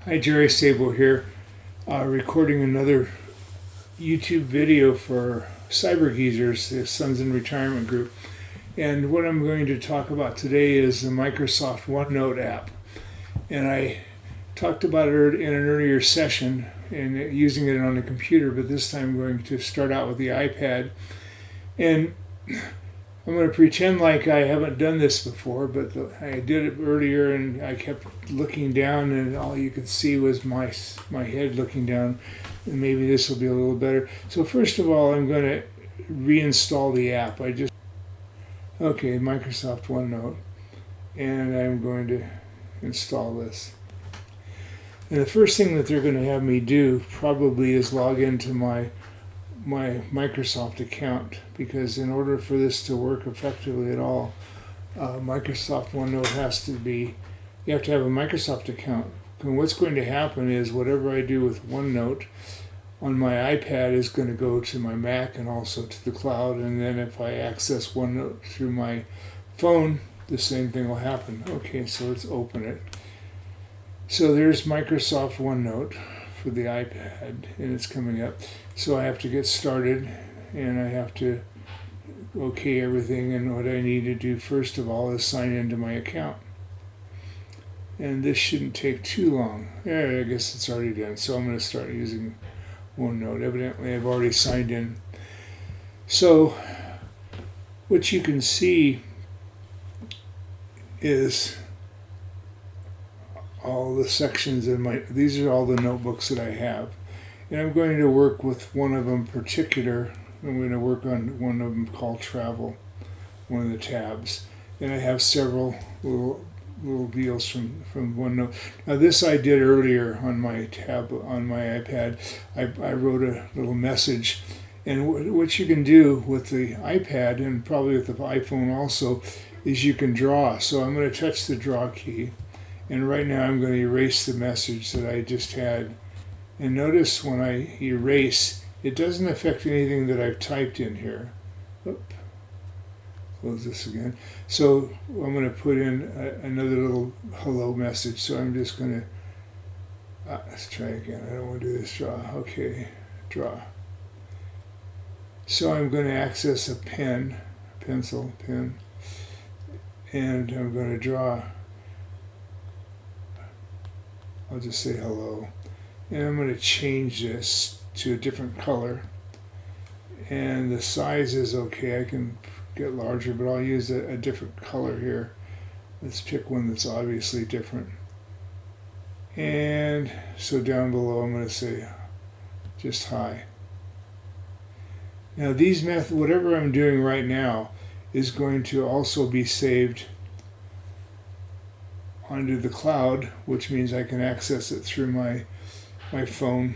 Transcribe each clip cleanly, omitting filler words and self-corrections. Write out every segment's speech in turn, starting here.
Hi, Jerry Sable here, recording another YouTube video for Cyber Geezers, the Sons in Retirement Group. And what I'm going to talk about today is the Microsoft OneNote app. And I talked about it in an earlier session and using it on the computer, but this time I'm going to start out with the iPad. And I'm going to pretend like I haven't done this before, but I did it earlier and I kept looking down and all you could see was my head looking down. And maybe this will be a little better. So first of all, I'm going to reinstall the app. Okay, Microsoft OneNote, and I'm going to install this. And the first thing that they're going to have me do probably is log into my Microsoft account, because in order for this to work effectively at all, Microsoft OneNote you have to have a Microsoft account. And what's going to happen is whatever I do with OneNote on my iPad is going to go to my Mac and also to the cloud, and then if I access OneNote through my phone, the same thing will happen. Okay, so let's open it. So there's Microsoft OneNote for the iPad, and it's coming up. So I have to get started, and I have to okay everything, and what I need to do first of all is sign into my account. And this shouldn't take too long. Yeah, I guess it's already done. So I'm going to start using OneNote. Evidently I've already signed in. So what you can see is all the sections in these are all the notebooks that I have. And I'm going to work with one of them particular. I'm going to work on one of them called Travel, one of the tabs. And I have several little deals from OneNote. Now this I did earlier on my iPad. I wrote a little message. And what you can do with the iPad and probably with the iPhone also is you can draw. So I'm going to touch the draw key. And right now I'm going to erase the message that I just had. And notice when I erase, it doesn't affect anything that I've typed in here. Oop. Close this again. So I'm going to put in another little hello message. So I'm just going to, let's try again. I don't want to do this draw. Okay, draw. So I'm going to access a pen, pencil, pen, and I'm going to draw. I'll just say hello. And I'm going to change this to a different color. And the size is okay. I can get larger, but I'll use a different color here. Let's pick one that's obviously different. And so down below I'm going to say just hi. Now whatever I'm doing right now is going to also be saved onto the cloud, which means I can access it through my phone,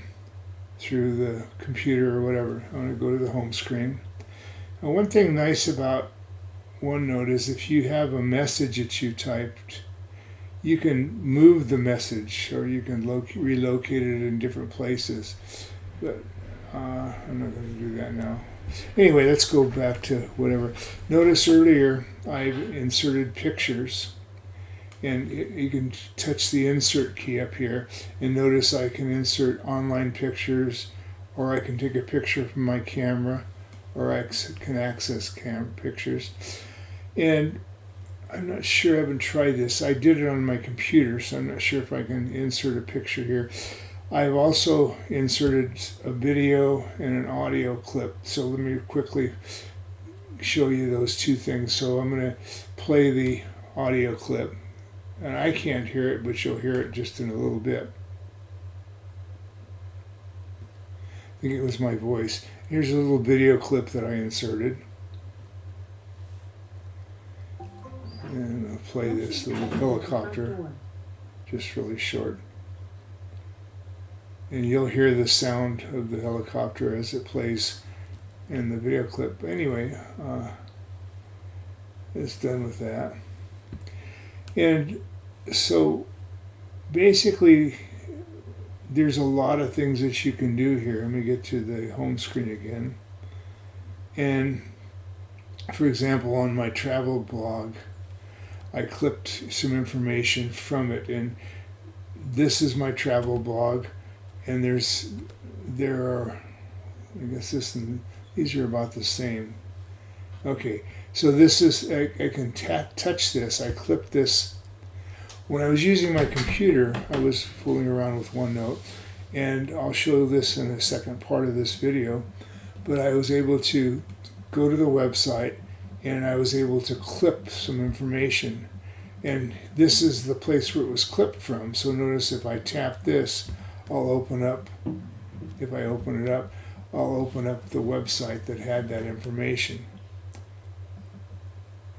through the computer or whatever. I'm going to go to the home screen. Now, one thing nice about OneNote is if you have a message that you typed, you can move the message or you can relocate it in different places. But I'm not going to do that now. Anyway, let's go back to whatever. Notice earlier I've inserted pictures. And you can touch the insert key up here and notice I can insert online pictures, or I can take a picture from my camera, or I can access pictures. And I'm not sure, I haven't tried this. I did it on my computer, so I'm not sure if I can insert a picture here. I've also inserted a video and an audio clip. So let me quickly show you those two things. So I'm going to play the audio clip. And I can't hear it, but you'll hear it just in a little bit. I think it was my voice. Here's a little video clip that I inserted. And I'll play this little helicopter, just really short. And you'll hear the sound of the helicopter as it plays in the video clip. Anyway, it's done with that. And so basically there's a lot of things that you can do here. Let me get to the home screen again. And for example, on my travel blog, I clipped some information from it, and this is my travel blog, and there are, I guess these are about the same. Okay, so this is, I can touch this. I clipped this. When I was using my computer, I was fooling around with OneNote, and I'll show this in a second part of this video, but I was able to go to the website, and I was able to clip some information. And this is the place where it was clipped from. So notice if I tap this, I'll open up, if I open it up, I'll open up the website that had that information.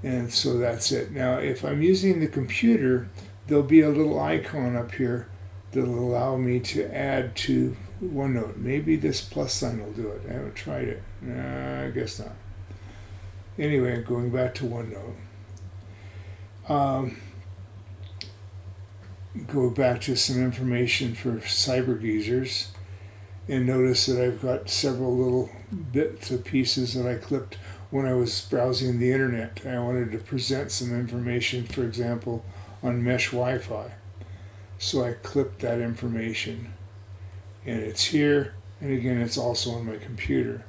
And so that's it. Now, if I'm using the computer, there'll be a little icon up here that'll allow me to add to OneNote. Maybe this plus sign will do it. I haven't tried it. Nah, I guess not. Anyway, going back to OneNote. Go back to some information for cyber geezers, and notice that I've got several little bits of pieces that I clipped when I was browsing the internet. I wanted to present some information, for example, on mesh Wi-Fi. So I clipped that information, and it's here, and again it's also on my computer.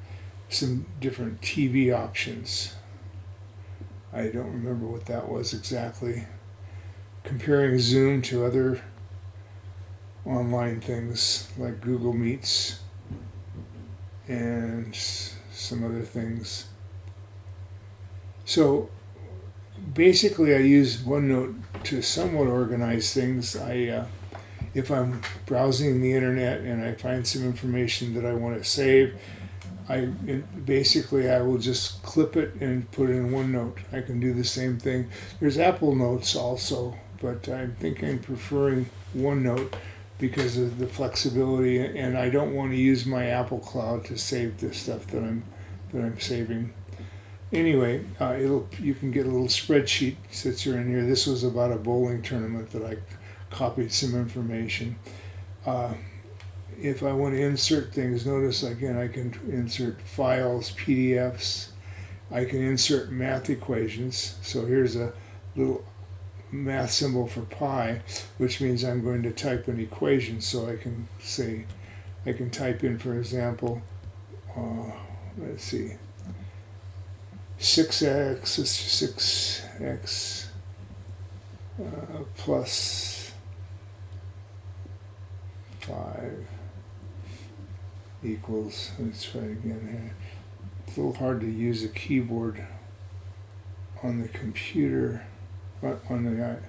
Some different TV options. I don't remember what that was exactly. Comparing Zoom to other online things like Google Meets and some other things. So basically I use OneNote to somewhat organize things. If I'm browsing the internet and I find some information that I want to save, I will just clip it and put it in OneNote. I can do the same thing. There's Apple Notes also, but I think I'm preferring OneNote because of the flexibility, and I don't want to use my Apple Cloud to save this stuff that I'm saving. Anyway, you can get a little spreadsheet sits in here. This was about a bowling tournament that I copied some information. If I want to insert things, notice again I can insert files, PDFs. I can insert math equations. So here's a little math symbol for pi, which means I'm going to type an equation. So I can type in, for example, let's see, 6x is 6x plus 5 equals, let's try it again here. It's a little hard to use a keyboard on the computer, on the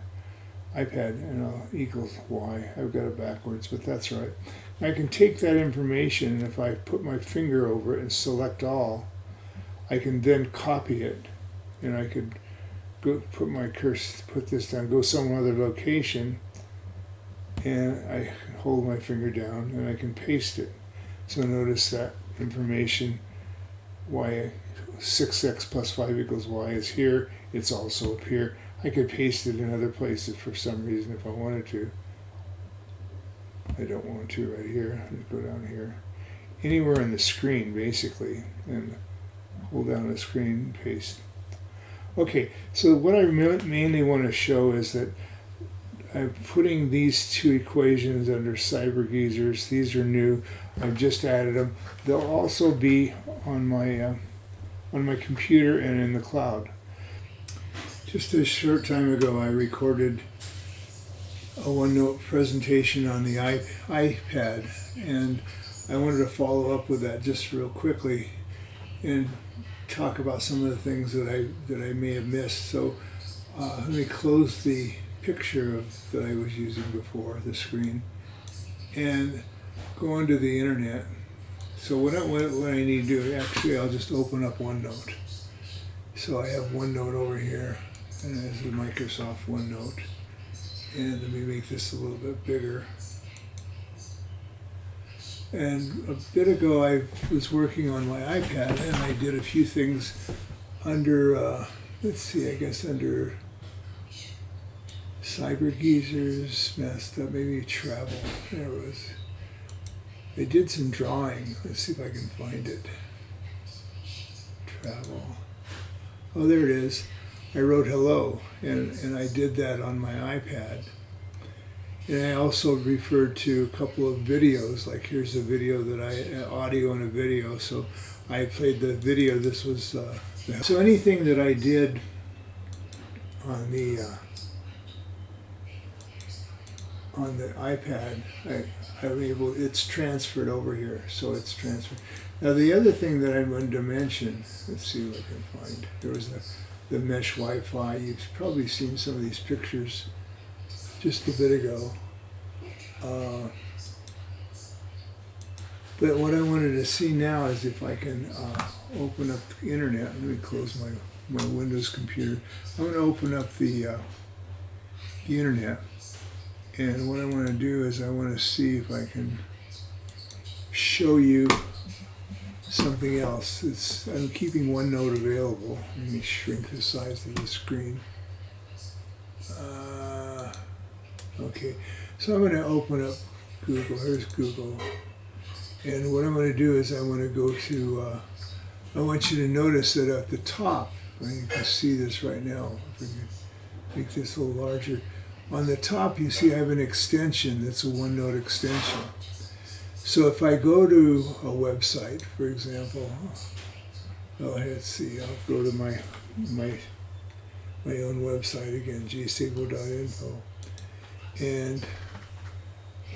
iPad, and equals y. I've got it backwards, but that's right. I can take that information, and if I put my finger over it and select all, I can then copy it, and I could go put my cursor, put this down, go some other location, and I hold my finger down and I can paste it. So notice that information, y, 6x plus 5 equals y is here. It's also up here. I could paste it in other places for some reason if I wanted to. I don't want to right here. Let's go down here. Anywhere on the screen, basically, and hold down the screen, paste. Okay, so what I mainly want to show is that I'm putting these two equations under cyber geezers. These are new. I've just added them. They'll also be on my computer and in the cloud. Just a short time ago, I recorded a OneNote presentation on the iPad, and I wanted to follow up with that just real quickly and talk about some of the things that I may have missed. So let me close the picture that I was using before, the screen, and go onto the internet. So what I need to do, actually I'll just open up OneNote. So I have OneNote over here, and there's the Microsoft OneNote. And let me make this a little bit bigger. And a bit ago I was working on my iPad, and I did a few things under, let's see, I guess under cyber geezers, messed up, maybe travel. There it was. I did some drawing. Let's see if I can find it. Travel. Oh, there it is. I wrote hello, and I did that on my iPad. And I also referred to a couple of videos, like here's a video audio and a video. So I played the video. This was, so anything that I did on the iPad, I'm able, it's transferred over here. So it's transferred. Now the other thing that I wanted to mention, let's see what I can find. There was the mesh Wi-Fi. You've probably seen some of these pictures just a bit ago. But what I wanted to see now is if I can open up the internet. Let me close my Windows computer. I'm going to open up the internet. And what I want to do is I want to see if I can show you something else. I'm keeping OneNote available. Let me shrink the size of the screen. Okay, so I'm going to open up Google. Here's Google. And what I'm going to do is I want to go to, I want you to notice that at the top, and you can see this right now, if I can make this a little larger. On the top, you see I have an extension that's a OneNote extension. So if I go to a website, for example, let's see, I'll go to my own website again, gsable.info. And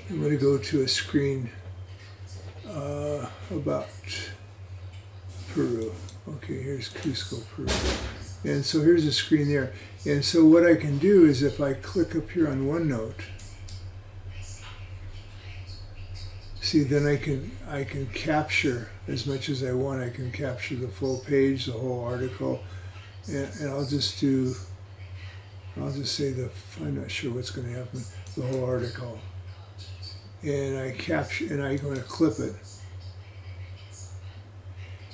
I'm going to go to a screen about Peru. Okay, here's Cusco, Peru. And so here's a screen there. And so what I can do is if I click up here on OneNote, see, then I can capture as much as I want. I can capture the full page, the whole article, and I'll just say I'm not sure what's going to happen, the whole article. And I'm going to clip it.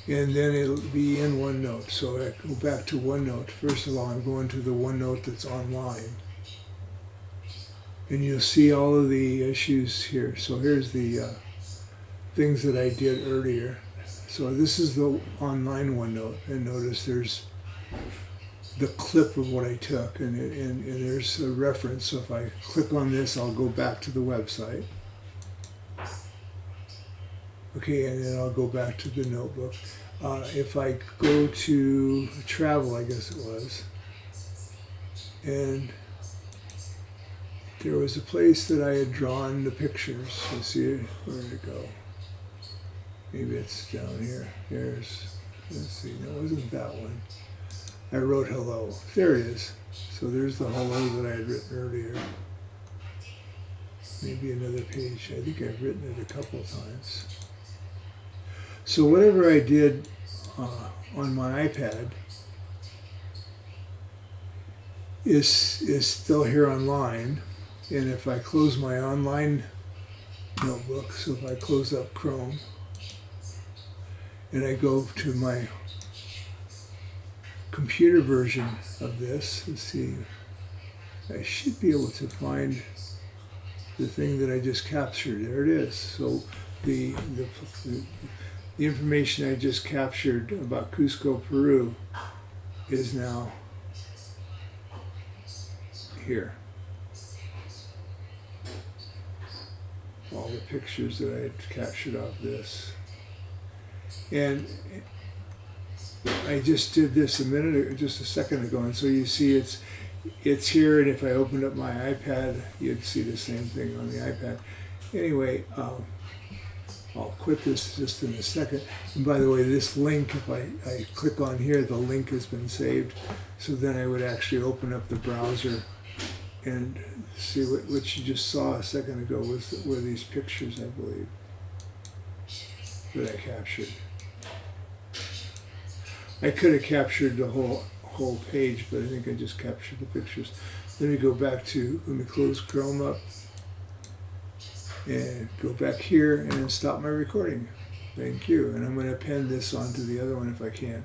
And then it'll be in OneNote. So I go back to OneNote. First of all, I'm going to the OneNote that's online. And you'll see all of the issues here. So here's the things that I did earlier. So this is the online OneNote. And notice there's the clip of what I took. And there's a reference. So if I click on this, I'll go back to the website. Okay, and then I'll go back to the notebook. If I go to travel, I guess it was, and there was a place that I had drawn the pictures. Let's see, where did it go? Maybe it's down here. Let's see, no, it wasn't that one. I wrote hello. There it is. So there's the hello that I had written earlier. Maybe another page. I think I've written it a couple of times. So whatever I did on my iPad is still here online. And if I close my online notebook, so if I close up Chrome and I go to my computer version of this, let's see, I should be able to find the thing that I just captured. There it is. So the information I just captured about Cusco, Peru is now here. All the pictures that I had captured of this. And I just did this just a second ago, and so you see it's here, and if I opened up my iPad, you'd see the same thing on the iPad. Anyway, I'll quit this just in a second. And by the way, this link, if I click on here, the link has been saved. So then I would actually open up the browser and see what you just saw a second ago were these pictures, I believe, that I captured. I could have captured the whole page, but I think I just captured the pictures. Let me go back to, let me close Chrome up and go back here and stop my recording. Thank you. And I'm going to append this onto the other one if I can.